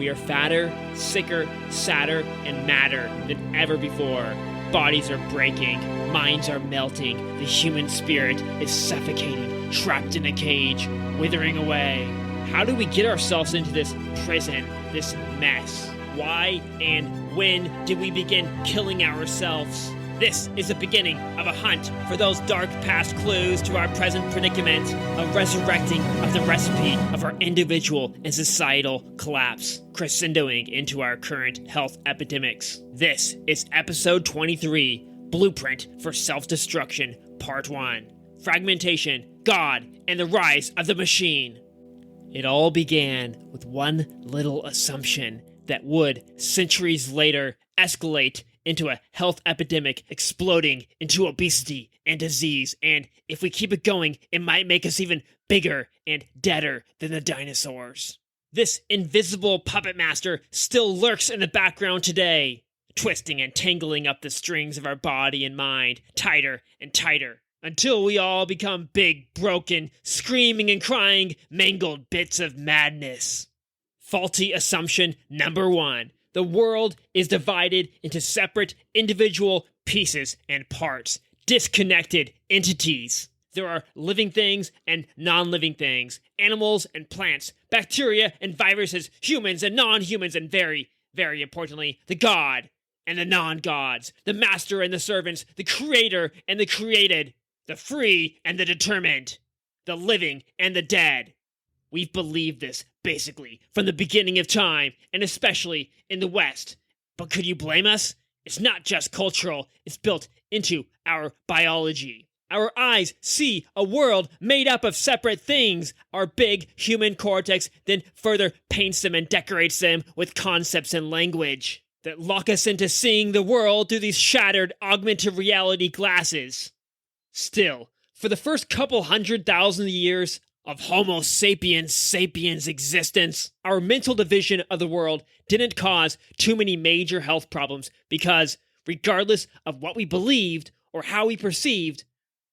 We are fatter, sicker, sadder, and madder than ever before. Bodies are breaking, minds are melting, the human spirit is suffocating, trapped in a cage, withering away. How do we get ourselves into this prison, this mess? Why and when did we begin killing ourselves? This is the beginning of a hunt for those dark past clues to our present predicament, a resurrecting of the recipe of our individual and societal collapse, crescendoing into our current health epidemics. This is Episode 23, Blueprint for Self-Destruction, Part 1. Fragmentation, God, and the Rise of the Machine. It all began with one little assumption that would, centuries later, escalate into a health epidemic exploding into obesity and disease, and if we keep it going, it might make us even bigger and deader than the dinosaurs. This invisible puppet master still lurks in the background today, twisting and tangling up the strings of our body and mind, tighter and tighter, until we all become big, broken, screaming and crying, mangled bits of madness. Faulty assumption number 1. The world is divided into separate individual pieces and parts, disconnected entities. There are living things and non-living things, animals and plants, bacteria and viruses, humans and non-humans, and very, very importantly, the God and the non-gods, the master and the servants, the creator and the created, the free and the determined, the living and the dead. We've believed this, basically, from the beginning of time, and especially in the West. But could you blame us? It's not just cultural, it's built into our biology. Our eyes see a world made up of separate things. Our big human cortex then further paints them and decorates them with concepts and language that lock us into seeing the world through these shattered augmented reality glasses. Still, for the first couple 100,000 years of Homo sapiens existence, our mental division of the world didn't cause too many major health problems because, regardless of what we believed or how we perceived,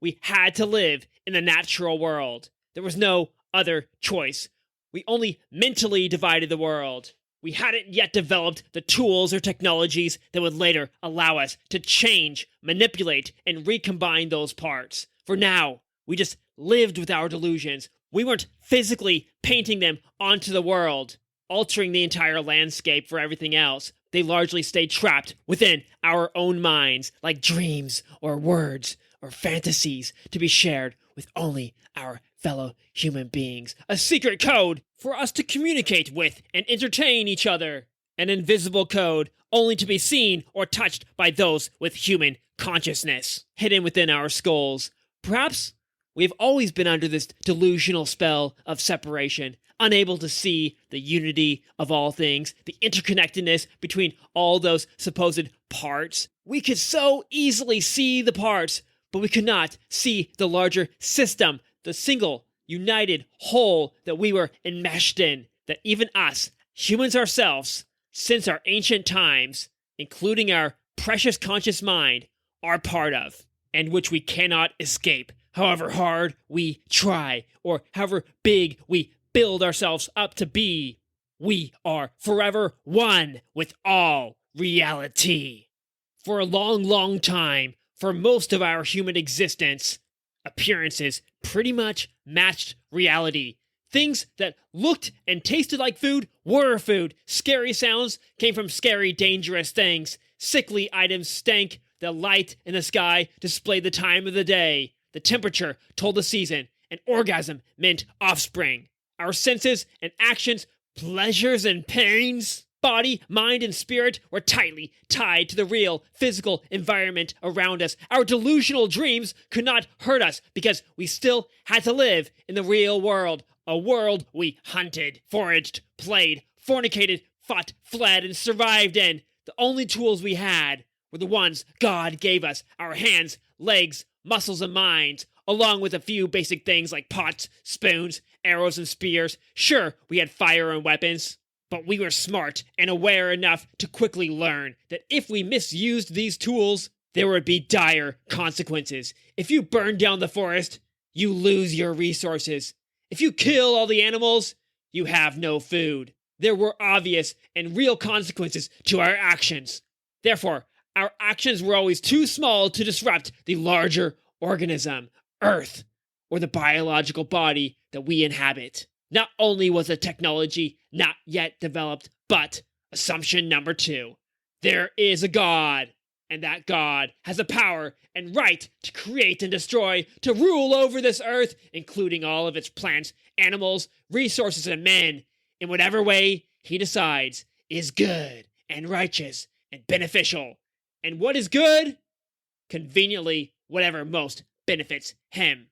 we had to live in the natural world. There was no other choice. We only mentally divided the world. We hadn't yet developed the tools or technologies that would later allow us to change, manipulate, and recombine those parts. For now, we just lived with our delusions. We weren't physically painting them onto the world, altering the entire landscape for everything else. They largely stayed trapped within our own minds, like dreams or words or fantasies to be shared with only our fellow human beings. A secret code for us to communicate with and entertain each other. An invisible code only to be seen or touched by those with human consciousness, hidden within our skulls. Perhaps we've always been under this delusional spell of separation, unable to see the unity of all things, the interconnectedness between all those supposed parts. We could so easily see the parts, but we could not see the larger system, the single, united whole that we were enmeshed in, that even us, humans ourselves, since our ancient times, including our precious conscious mind, are part of, and which we cannot escape. However hard we try, or however big we build ourselves up to be, we are forever one with all reality. For a long, long time, for most of our human existence, appearances pretty much matched reality. Things that looked and tasted like food were food. Scary sounds came from scary, dangerous things. Sickly items stank. The light in the sky displayed the time of the day. The temperature told the season. An orgasm meant offspring. Our senses and actions, pleasures and pains, body, mind, and spirit were tightly tied to the real physical environment around us. Our delusional dreams could not hurt us because we still had to live in the real world. A world we hunted, foraged, played, fornicated, fought, fled, and survived in. The only tools we had were the ones God gave us: our hands, legs, muscles, and minds, along with a few basic things like pots, spoons, arrows, and spears. Sure, we had fire and weapons, but we were smart and aware enough to quickly learn that if we misused these tools, there would be dire consequences. If you burn down the forest, you lose your resources. If you kill all the animals, you have no food. There were obvious and real consequences to our actions. Therefore, our actions were always too small to disrupt the larger organism, Earth, or the biological body that we inhabit. Not only was the technology not yet developed, but assumption number 2, there is a God, and that God has the power and right to create and destroy, to rule over this earth, including all of its plants, animals, resources, and men, in whatever way he decides is good and righteous and beneficial. And what is good? Conveniently, whatever most benefits him.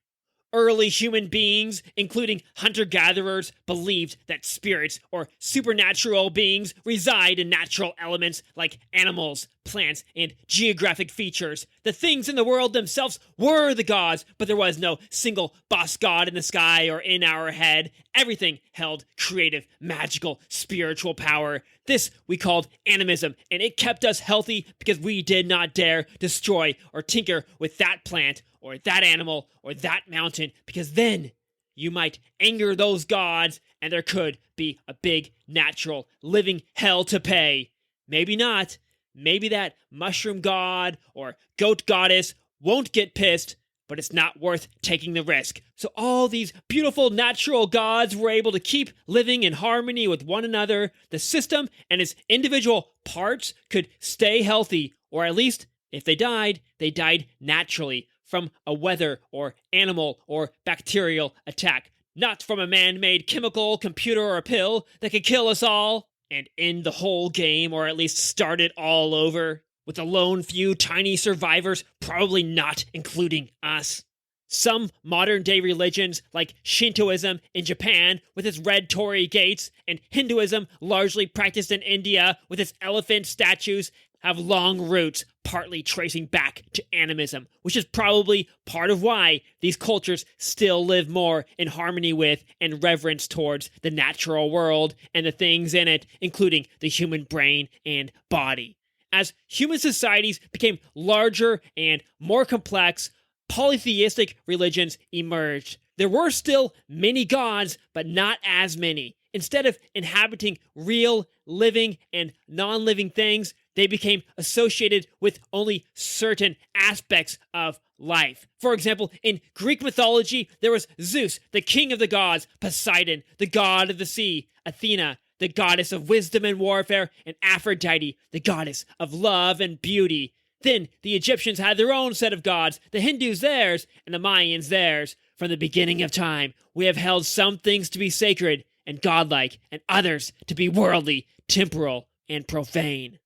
Early human beings, including hunter-gatherers, believed that spirits or supernatural beings reside in natural elements like animals, plants, and geographic features. The things in the world themselves were the gods, but there was no single boss god in the sky or in our head. Everything held creative, magical, spiritual power. This we called animism, and it kept us healthy because we did not dare destroy or tinker with that plant or that animal or that mountain, because then you might anger those gods and there could be a big natural living hell to pay. Maybe not. Maybe that mushroom god or goat goddess won't get pissed, but it's not worth taking the risk. So all these beautiful natural gods were able to keep living in harmony with one another. The system and its individual parts could stay healthy, or at least, if they died naturally from a weather or animal or bacterial attack, not from a man-made chemical, computer, or pill that could kill us all and end the whole game, or at least start it all over, with a lone few tiny survivors, probably not including us. Some modern-day religions, like Shintoism in Japan with its red torii gates, and Hinduism, largely practiced in India with its elephant statues, have long roots, partly tracing back to animism, which is probably part of why these cultures still live more in harmony with and reverence towards the natural world and the things in it, including the human brain and body. As human societies became larger and more complex, polytheistic religions emerged. There were still many gods, but not as many. Instead of inhabiting real, living, and non-living things, they became associated with only certain aspects of life. For example, in Greek mythology, there was Zeus, the king of the gods, Poseidon, the god of the sea, Athena, the goddess of wisdom and warfare, and Aphrodite, the goddess of love and beauty. Then the Egyptians had their own set of gods, the Hindus theirs, and the Mayans theirs. From the beginning of time, we have held some things to be sacred and godlike, and others to be worldly, temporal, and profane.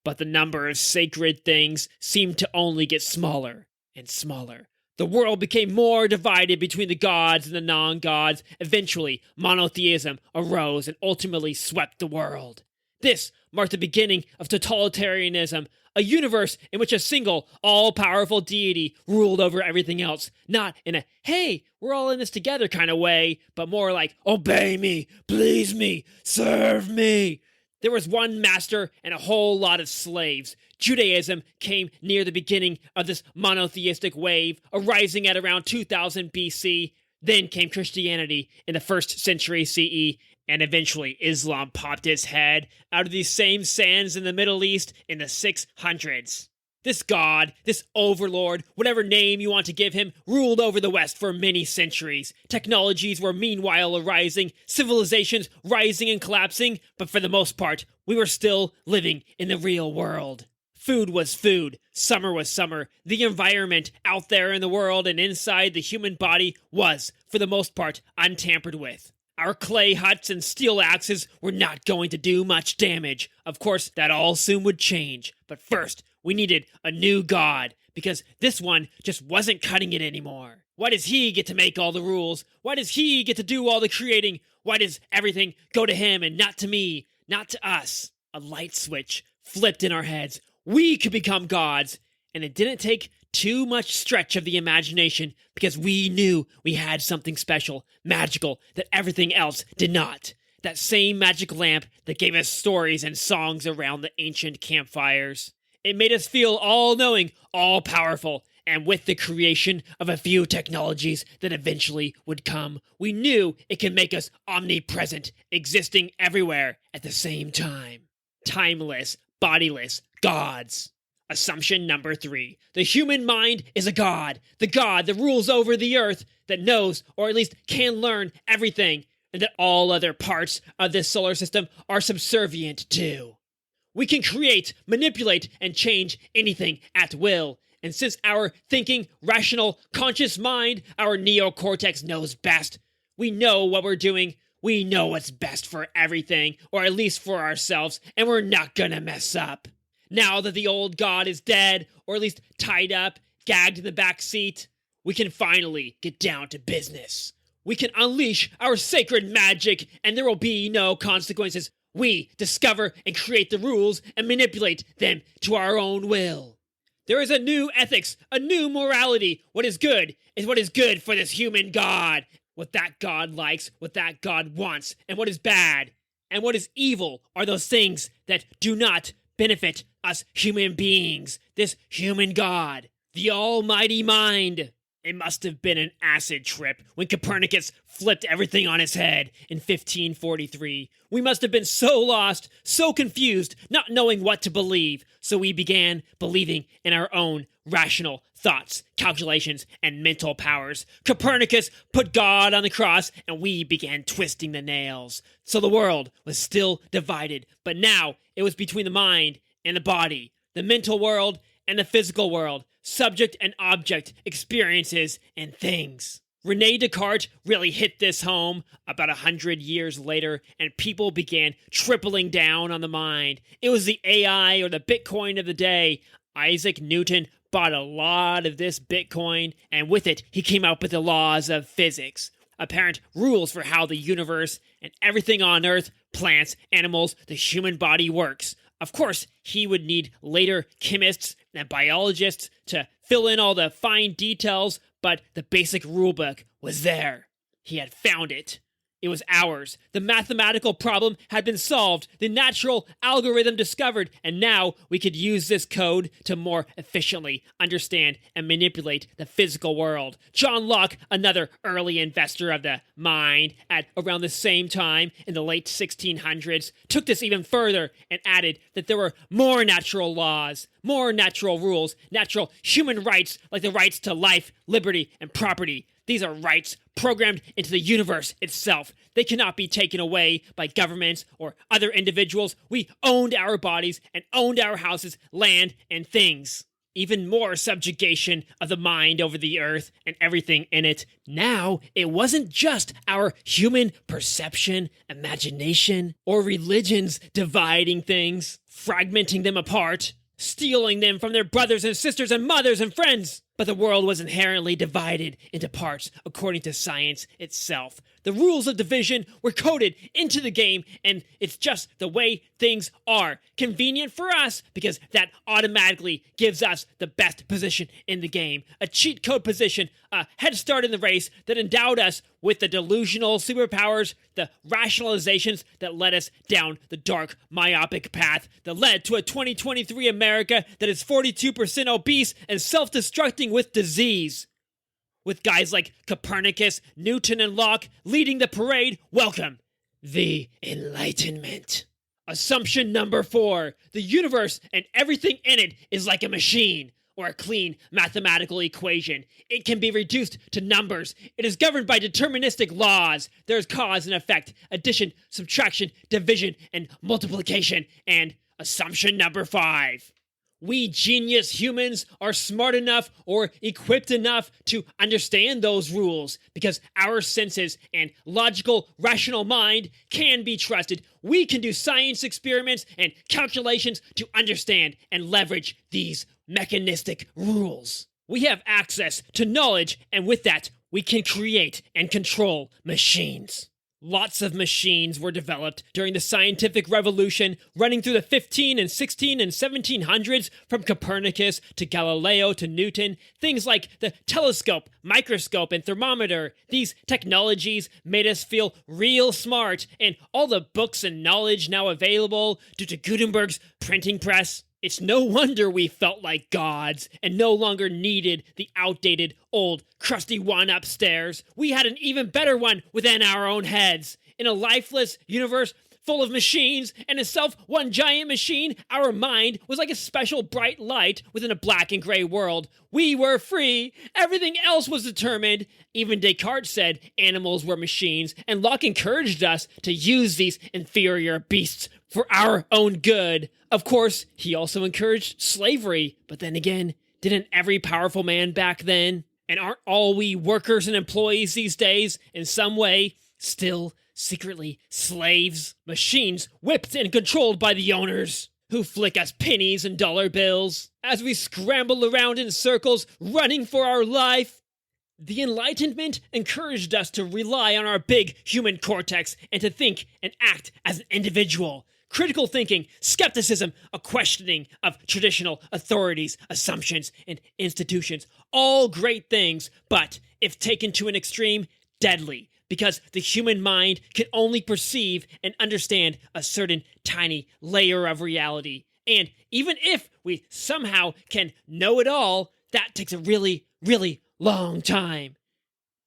But the number of sacred things seemed to only get smaller and smaller. The world became more divided between the gods and the non-gods. Eventually, monotheism arose and ultimately swept the world. This marked the beginning of totalitarianism, a universe in which a single, all-powerful deity ruled over everything else, not in a, hey, we're all in this together kind of way, but more like, obey me, please me, serve me. There was one master and a whole lot of slaves. Judaism came near the beginning of this monotheistic wave, arising at around 2000 BC. Then came Christianity in the 1st century CE, and eventually Islam popped its head out of these same sands in the Middle East in the 600s. This god, this overlord, whatever name you want to give him, ruled over the West for many centuries. Technologies were meanwhile arising, civilizations rising and collapsing, but for the most part, we were still living in the real world. Food was food, summer was summer, the environment out there in the world and inside the human body was, for the most part, untampered with. Our clay huts and steel axes were not going to do much damage. Of course, that all soon would change, but first, we needed a new god, because this one just wasn't cutting it anymore. Why does he get to make all the rules? Why does he get to do all the creating? Why does everything go to him and not to me, not to us? A light switch flipped in our heads. We could become gods, and it didn't take too much stretch of the imagination, because we knew we had something special, magical, that everything else did not. That same magic lamp that gave us stories and songs around the ancient campfires. It made us feel all-knowing, all-powerful, And with the creation of a few technologies that eventually would come, we knew it could make us omnipresent, existing everywhere at the same time. Timeless, bodiless gods. Assumption number 3. The human mind is a god. The god that rules over the earth, that knows, or at least can learn everything, and that all other parts of this solar system are subservient to. We can create, manipulate, and change anything at will. And since our thinking, rational, conscious mind, our neocortex knows best, we know what we're doing, we know what's best for everything, or at least for ourselves, and we're not gonna mess up. Now that the old god is dead, or at least tied up, gagged in the back seat, we can finally get down to business. We can unleash our sacred magic, and there will be no consequences. We discover and create the rules and manipulate them to our own will. There is a new ethics, a new morality. What is good is what is good for this human god. What that god likes, what that god wants, and what is bad and what is evil are those things that do not benefit us human beings. This human god, the almighty mind. It must have been an acid trip when Copernicus flipped everything on its head in 1543. We must have been so lost, so confused, not knowing what to believe. So we began believing in our own rational thoughts, calculations, and mental powers. Copernicus put God on the cross, and we began twisting the nails. So the world was still divided, but now it was between the mind and the body, the mental world and the physical world, subject and object, experiences and things. Rene Descartes really hit this home about 100 years later, and people began tripling down on the mind. It was the AI or the Bitcoin of the day. Isaac Newton bought a lot of this Bitcoin, and with it, he came up with the laws of physics, apparent rules for how the universe and everything on Earth, plants, animals, the human body works. Of course, he would need later chemists and biologists to fill in all the fine details, but the basic rulebook was there. He had found it. It was ours. The mathematical problem had been solved, the natural algorithm discovered, and now we could use this code to more efficiently understand and manipulate the physical world. John Locke, another early investor of the mind, at around the same time in the late 1600s, took this even further and added that there were more natural laws, more natural rules, natural human rights like the rights to life, liberty, and property. These are rights programmed into the universe itself. They cannot be taken away by governments or other individuals. We owned our bodies and owned our houses, land, and things. Even more subjugation of the mind over the earth and everything in it. Now, it wasn't just our human perception, imagination, or religions dividing things, fragmenting them apart, stealing them from their brothers and sisters and mothers and friends. But the world was inherently divided into parts according to science itself. The rules of division were coded into the game, and it's just the way things are. Convenient for us, because that automatically gives us the best position in the game. A cheat code position, a head start in the race that endowed us with the delusional superpowers, the rationalizations that led us down the dark, myopic path that led to a 2023 America that is 42% obese and self-destructing with disease. With guys like Copernicus, Newton, and Locke leading the parade, welcome the Enlightenment. Assumption number 4. The universe and everything in it is like a machine or a clean mathematical equation. It can be reduced to numbers. It is governed by deterministic laws. There is cause and effect, addition, subtraction, division, and multiplication. And assumption number 5. We genius humans are smart enough or equipped enough to understand those rules because our senses and logical, rational mind can be trusted. We can do science experiments and calculations to understand and leverage these mechanistic rules. We have access to knowledge, and with that, we can create and control machines. Lots of machines were developed during the scientific revolution, running through the 15 and 16 and 1700s, from Copernicus to Galileo to Newton. Things like the telescope, microscope, and thermometer. These technologies made us feel real smart, and all the books and knowledge now available due to Gutenberg's printing press. It's no wonder we felt like gods and no longer needed the outdated, old, crusty one upstairs. We had an even better one within our own heads. In a lifeless universe full of machines and itself one giant machine, our mind was like a special bright light within a black and gray world. We were free. Everything else was determined. Even Descartes said animals were machines, and Locke encouraged us to use these inferior beasts for our own good. Of course, he also encouraged slavery, but then again, didn't every powerful man back then? And aren't all we workers and employees these days, in some way, still secretly slaves? Machines whipped and controlled by the owners, who flick us pennies and dollar bills as we scramble around in circles, running for our life. The Enlightenment encouraged us to rely on our big human cortex and to think and act as an individual. Critical thinking, skepticism, a questioning of traditional authorities, assumptions, and institutions. All great things, but if taken to an extreme, deadly. Because the human mind can only perceive and understand a certain tiny layer of reality. And even if we somehow can know it all, that takes a really, really long time.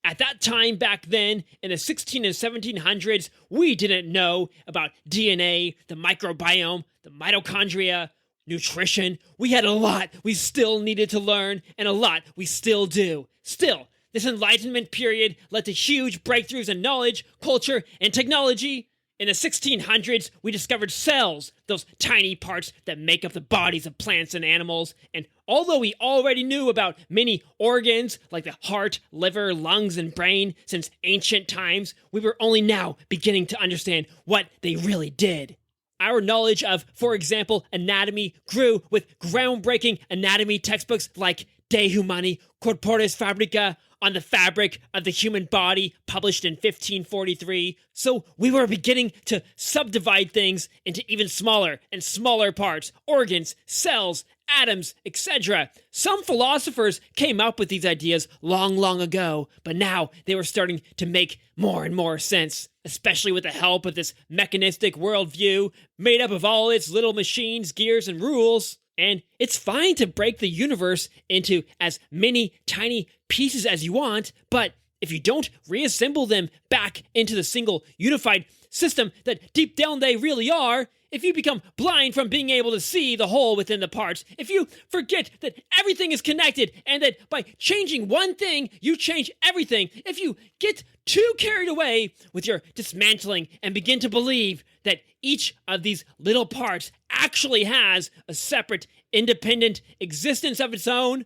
At that time back then, in the 16 and 1700s, we didn't know about DNA, the microbiome, the mitochondria, nutrition. We had a lot we still needed to learn, and a lot we still do. Still, this Enlightenment period led to huge breakthroughs in knowledge, culture, and technology. In the 1600s, we discovered cells, those tiny parts that make up the bodies of plants and animals. And although we already knew about many organs, like the heart, liver, lungs, and brain, since ancient times, we were only now beginning to understand what they really did. Our knowledge of, for example, anatomy grew with groundbreaking anatomy textbooks like De Humani Corporis Fabrica, on the fabric of the human body, published in 1543. So we were beginning to subdivide things into even smaller and smaller parts, organs, cells, atoms, etc. Some philosophers came up with these ideas long, long ago, but now they were starting to make more and more sense, especially with the help of this mechanistic worldview made up of all its little machines, gears, and rules. And it's fine to break the universe into as many tiny pieces as you want, but if you don't reassemble them back into the single unified system that deep down they really are, if you become blind from being able to see the whole within the parts, if you forget that everything is connected and that by changing one thing, you change everything, if you get too carried away with your dismantling and begin to believe that each of these little parts actually has a separate, independent existence of its own,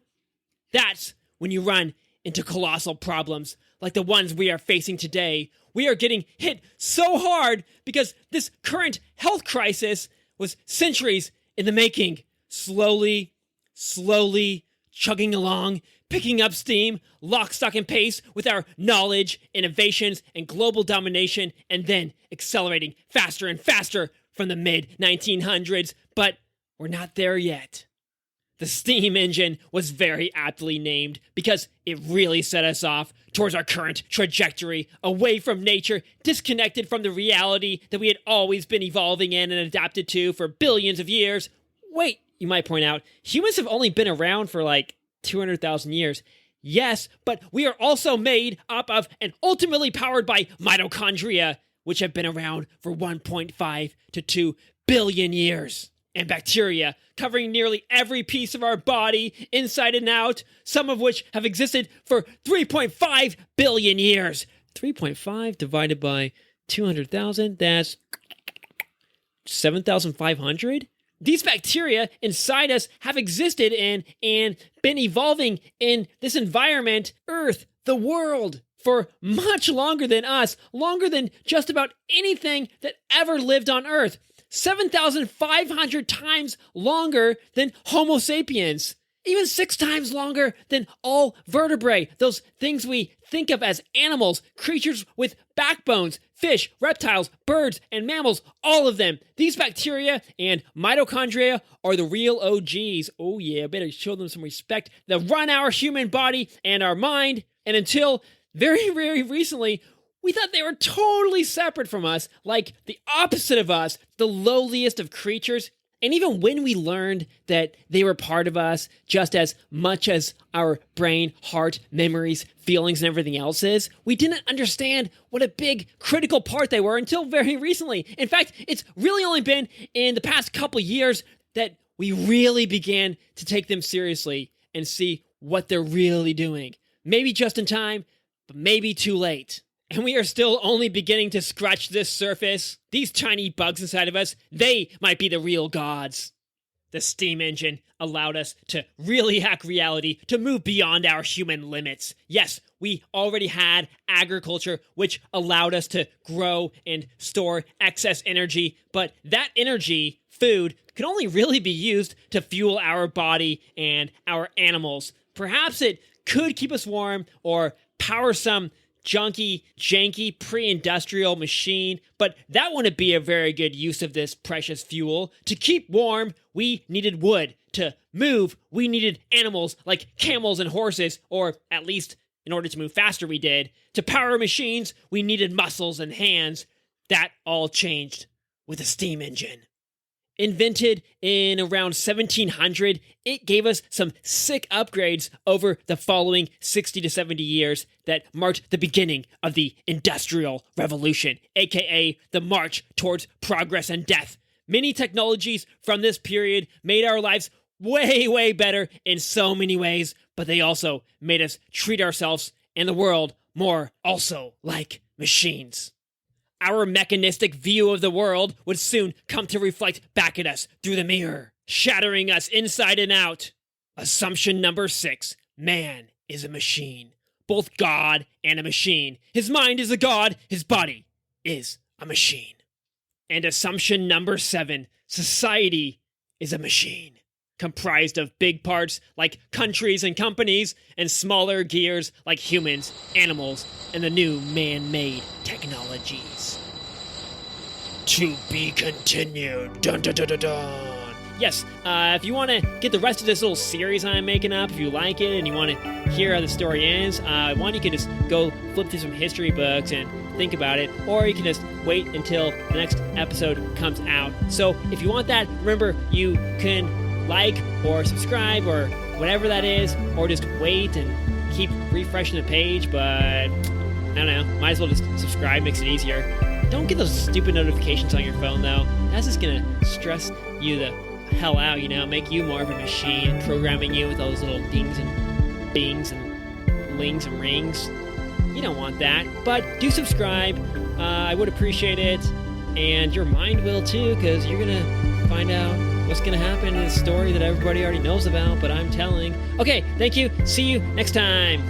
that's when you run into colossal problems like the ones we are facing today. We are getting hit so hard because this current health crisis was centuries in the making. Slowly, chugging along, picking up steam, lock, stock, and pace with our knowledge, innovations, and global domination, and then accelerating faster and faster from the mid-1900s. But we're not there yet. The steam engine was very aptly named because it really set us off towards our current trajectory, away from nature, disconnected from the reality that we had always been evolving in and adapted to for billions of years. Wait, you might point out, humans have only been around for like 200,000 years. Yes, but we are also made up of and ultimately powered by mitochondria, which have been around for 1.5 to 2 billion years. And bacteria, covering nearly every piece of our body, inside and out, some of which have existed for 3.5 billion years. 3.5 divided by 200,000, that's 7,500? These bacteria inside us have existed in and been evolving in this environment, Earth, the world, for much longer than us, longer than just about anything that ever lived on Earth. 7,500 times longer than Homo sapiens. Even 6 times longer than all vertebrae, those things we think of as animals, creatures with backbones, fish, reptiles, birds, and mammals, all of them. These bacteria and mitochondria are the real OGs. Oh yeah, better show them some respect. That run our human body and our mind. And until very, very recently, we thought they were totally separate from us, like the opposite of us, the lowliest of creatures. And even when we learned that they were part of us just as much as our brain, heart, memories, feelings, and everything else is, we didn't understand what a big critical part they were until very recently. In fact, it's really only been in the past couple years that we really began to take them seriously and see what they're really doing. Maybe just in time, but maybe too late. And we are still only beginning to scratch this surface. These tiny bugs inside of us, they might be the real gods. The steam engine allowed us to really hack reality, to move beyond our human limits. Yes, we already had agriculture, which allowed us to grow and store excess energy, but that energy, food, could only really be used to fuel our body and our animals. Perhaps it could keep us warm or power some junky, janky, pre-industrial machine, but that wouldn't be a very good use of this precious fuel. To keep warm, we needed wood. To move, we needed animals like camels and horses, or at least in order to move faster we did. To power machines, we needed muscles and hands. That all changed with a steam engine. Invented in around 1700, it gave us some sick upgrades over the following 60 to 70 years that marked the beginning of the Industrial Revolution, aka the march towards progress and death. Many technologies from this period made our lives way, way better in so many ways, but they also made us treat ourselves and the world more also like machines. Our mechanistic view of the world would soon come to reflect back at us through the mirror, shattering us inside and out. Assumption number 6. Man is a machine. Both God and a machine. His mind is a god, his body is a machine. And assumption number 7. Society is a machine. Comprised of big parts like countries and companies, and smaller gears like humans, animals, and the new man-made technologies. To be continued. Dun dun dun dun dun. Yes, if you want to get the rest of this little series I'm making up, if you like it and you want to hear how the story ends, one, you can just go flip through some history books and think about it, or you can just wait until the next episode comes out. So if you want that, remember, you can like or subscribe or whatever that is, or just wait and keep refreshing the page, but I don't know, might as well just subscribe, makes it easier. Don't get those stupid notifications on your phone though. That's just gonna stress you the hell out, make you more of a machine, programming you with all those little dings and bings and lings and rings. You don't want that, but do subscribe. I would appreciate it, and your mind will too, because you're gonna find out what's going to happen in a story that everybody already knows about, but I'm telling. Okay, thank you. See you next time.